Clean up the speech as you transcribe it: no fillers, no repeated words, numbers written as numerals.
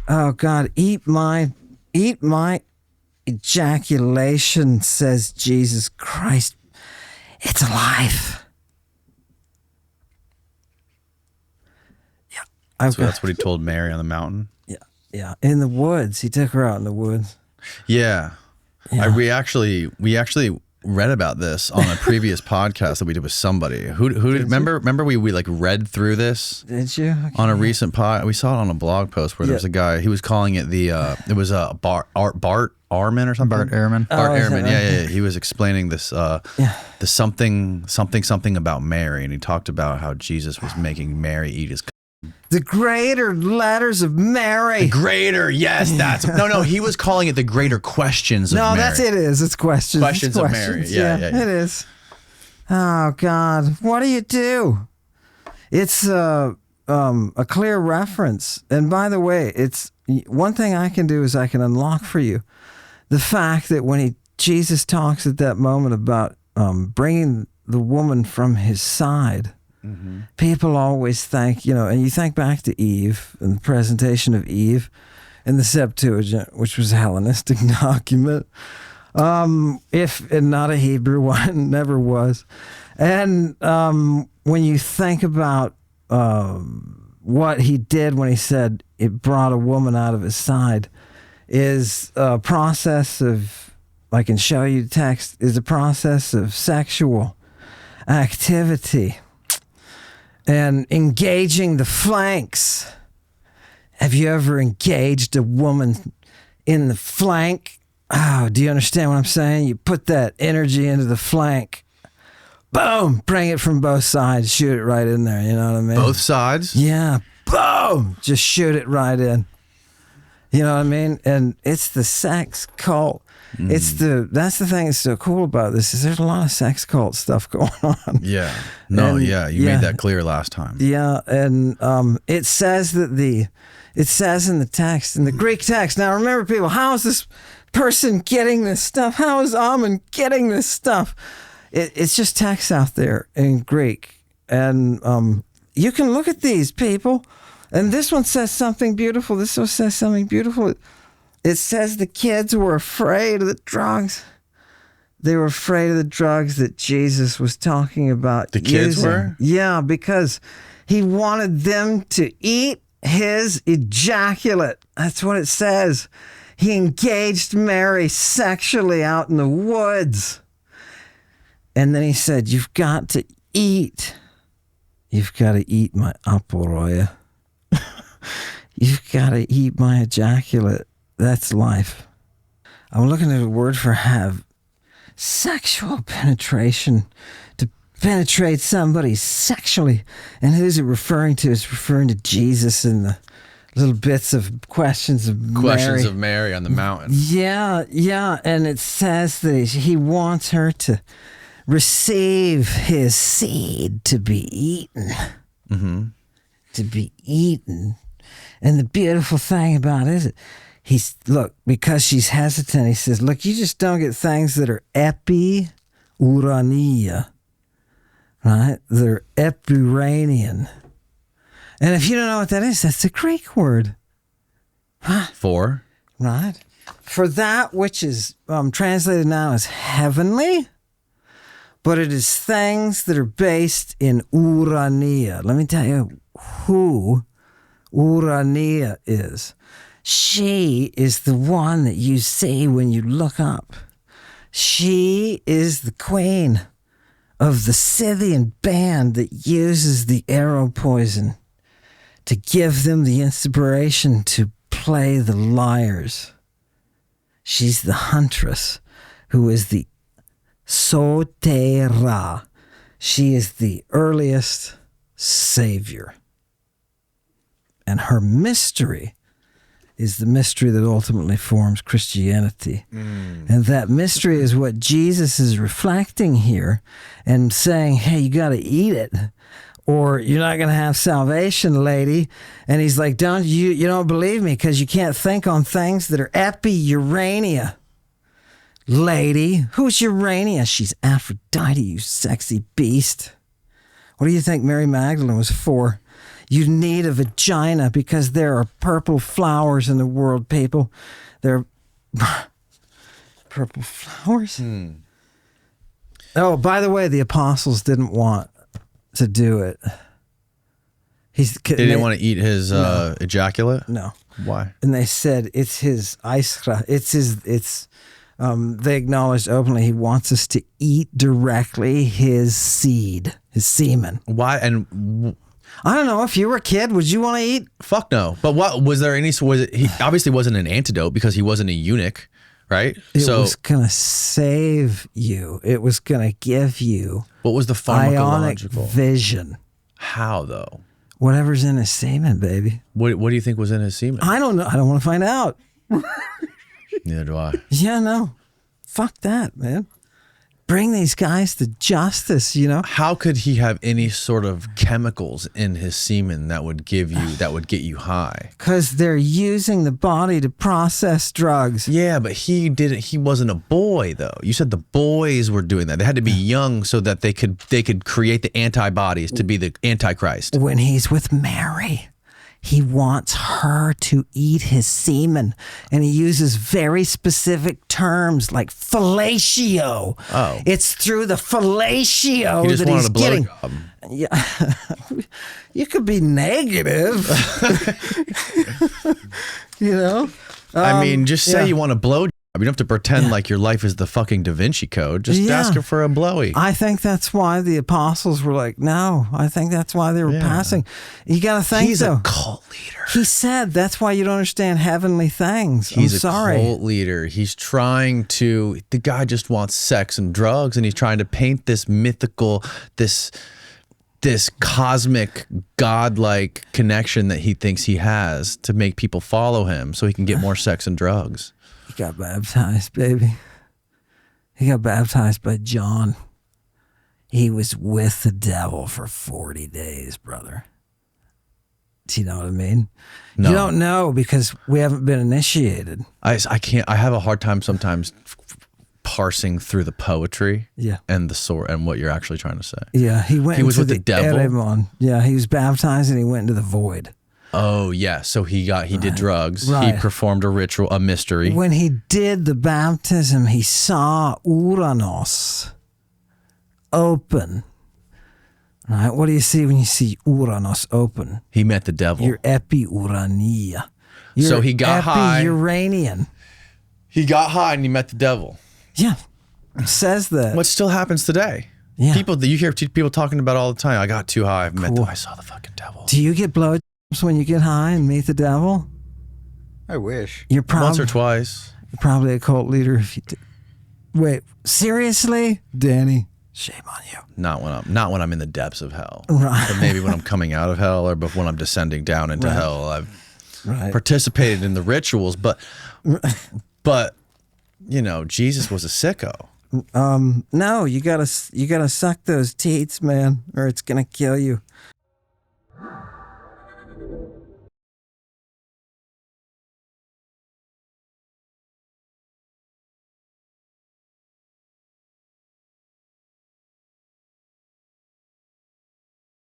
Oh God, eat my ejaculation, says Jesus Christ. It's alive. Yeah. So that's what he told Mary on the mountain? Yeah. In the woods. He took her out in the woods. Yeah. We actually read about this on a previous podcast that we did with somebody. Who did remember we like read through this? Did you? Okay. On a recent pod, we saw it on a blog post where there was a guy. He was calling it it was Bart Ehrman or something. Bart Ehrman. Bart Ehrman. Right? Yeah. He was explaining this the something about Mary, and he talked about how Jesus was making Mary eat his. The greater letters of Mary. The greater, yes, that's no. He was calling it the greater questions of Mary. No, that's it. Is it's questions. Questions of Mary. Yeah. It is. Oh God, what do? It's a clear reference. And by the way, it's one thing I can do is I can unlock for you the fact that when Jesus talks at that moment about bringing the woman from his side. Mm-hmm. People always think, and you think back to Eve and the presentation of Eve in the Septuagint, which was a Hellenistic document, if and not a Hebrew one, never was. And when you think about what he did when he said it brought a woman out of his side, is a process of, I can show you the text, is a process of sexual activity. And engaging the flanks. Have you ever engaged a woman in the flank? Oh, do you understand what I'm saying? You put that energy into the flank. Boom! Bring it from both sides. Shoot it right in there. You know what I mean? Both sides? Yeah. Boom! Just shoot it right in. You know what I mean? And it's the sex cult. That's the thing that's so cool about this is there's a lot of sex cult stuff going on. Yeah. No, you made that clear last time. Yeah, and it says in the text, in the Greek text. Now remember, people, how is this person getting this stuff? How is Ammon getting this stuff? It's just text out there in Greek. And you can look at these, people. And this one says something beautiful. This one says something beautiful. It says the kids were afraid of the drugs. They were afraid of the drugs that Jesus was talking about. The kids were? Yeah, because he wanted them to eat his ejaculate. That's what it says. He engaged Mary sexually out in the woods. And then he said, you've got to eat. You've got to eat my aporoia. You've got to eat my ejaculate. That's life. I'm looking at a word for have. Sexual penetration. To penetrate somebody sexually. And who's it referring to? It's referring to Jesus and the little bits of questions of Mary on the mountain. Yeah. And it says that he wants her to receive his seed to be eaten. Mm-hmm. To be eaten. And the beautiful thing about it is because she's hesitant, he says, look, you just don't get things that are Urania, right? They're Epuranian. And if you don't know what that is, that's a Greek word. Huh? For? Right. For that which is translated now as heavenly, but it is things that are based in Urania. Let me tell you who Urania is. She is the one that you see when you look up. She is the queen of the Scythian band that uses the arrow poison to give them the inspiration to play the lyres. She's the huntress who is the Sotera. She is the earliest savior. And her mystery is the mystery that ultimately forms Christianity. And that mystery is what Jesus is reflecting here and saying, hey, you got to eat it or you're not going to have salvation, lady. And he's like, you don't believe me because you can't think on things that are Urania. Lady, who's Urania? She's Aphrodite, you sexy beast. What do you think Mary Magdalene was for? You need a vagina because there are purple flowers in the world, people. There are purple flowers. Oh, by the way, the apostles didn't want to do it. They didn't want to eat his ejaculate? No. Why? And they said it's his iskra. They acknowledged openly he wants us to eat directly his seed, his semen. Why? And I don't know. If you were a kid, would you want to eat? fuck no. But what was there any? He obviously wasn't an antidote because he wasn't a eunuch, right? It was gonna save you. It was gonna give you what was the ionic pharmacological vision? How though? Whatever's in his semen, baby. What do you think was in his semen? I don't know. I don't want to find out. Neither do I. Yeah, no. Fuck that, man. Bring these guys to justice, you know? How could he have any sort of chemicals in his semen that would get you high? Because they're using the body to process drugs. Yeah, but he wasn't a boy though. You said the boys were doing that. They had to be young so that they could create the antibodies to be the Antichrist. When he's with Mary, he wants her to eat his semen. And he uses very specific terms like fellatio. Oh. It's through the fellatio He just that wanted he's a getting. blowjob. Yeah. You could be negative. You know? I mean, just say yeah. you want a blowjob. You don't have to pretend like your life is the fucking Da Vinci Code. Just ask her for a blowy. I think that's why the apostles were like, no. I think that's why they were passing. You got to think, He's though. a cult leader. He said that's why you don't understand heavenly things. He's I'm sorry. a cult leader. He's trying to, the guy just wants sex and drugs, and he's trying to paint this mythical, this cosmic, godlike connection that he thinks he has to make people follow him so he can get more sex and drugs. He got baptized, baby. He got baptized by John. He was with the devil for 40 days, brother. Do you know what I mean? No. You don't know because we haven't been initiated. I can't. I have a hard time sometimes parsing through the poetry, and and what you're actually trying to say. Yeah, he was with the devil. Eremon. Yeah, he was baptized and he went into the void. Oh yeah, so he did drugs. Right. He performed a ritual, a mystery. When he did the baptism, he saw Uranos open. Right? What do you see when you see Uranos open? He met the devil. You're Urania. So he got high. Uranian. He got high and he met the devil. Yeah, it says that. What still happens today? Yeah, you hear people talking about all the time. I got too high. I saw the fucking devil. Do you get blowjobs when you get high and meet the devil? I wish. You're once or twice. You're probably a cult leader if you did. Wait, seriously, Danny? Shame on you. Not when I'm in the depths of hell. Right. But maybe when I'm coming out of hell, or when I'm descending down into hell. I've participated in the rituals, but you know, Jesus was a sicko. No, you gotta suck those teats, man, or it's gonna kill you.